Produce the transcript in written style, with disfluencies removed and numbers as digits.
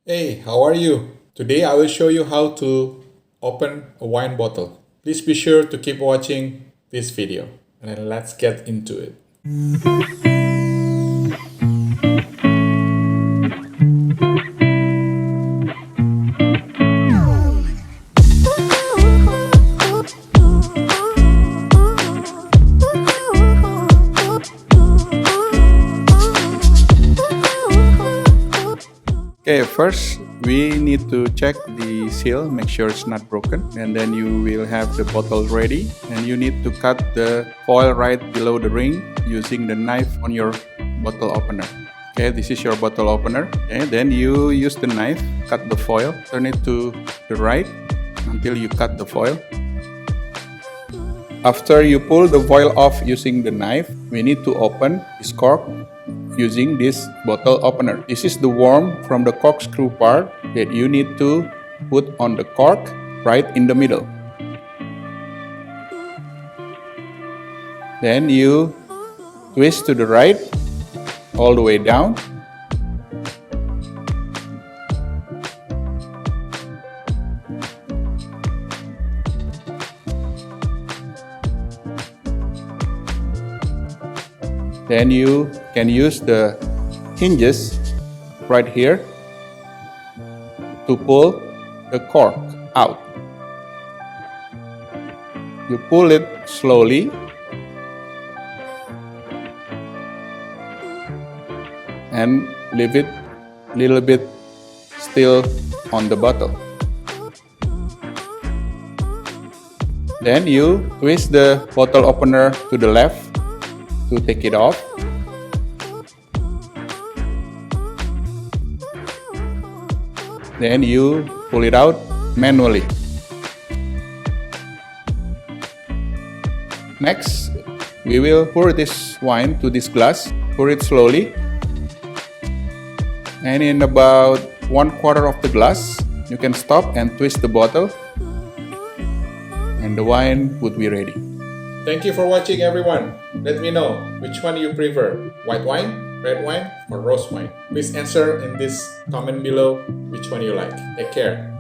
Hey, how are you? Today I will show you how to open a wine bottle. Please be sure to keep watching this video and then let's get into it. Okay, first we need to check the seal, make sure it's not broken, and then you will have the bottle ready, and you need to cut the foil right below the ring using the knife on your bottle opener. Okay, this is your bottle opener. Okay, then you use the knife, cut the foil, turn it to the right until you cut the foil. After you pull the foil off using the knife, we need to open this cork using this bottle opener. This is the worm from the corkscrew part that you need to put on the cork right in the middle. Then you twist to the right all the way down. Then you can use the hinges right here to pull the cork out. You pull it slowly and leave it a little bit still on the bottle. Then you twist the bottle opener to the left to take it off. Then you pull it out manually. Next, we will pour this wine to this glass. Pour it slowly. And in about 1/4 of the glass, you can stop and twist the bottle. And the wine would be ready. Thank you for watching, everyone. Let me know which one you prefer, white wine, red wine, or rose wine. Please answer in this comment below which one you like. Take care.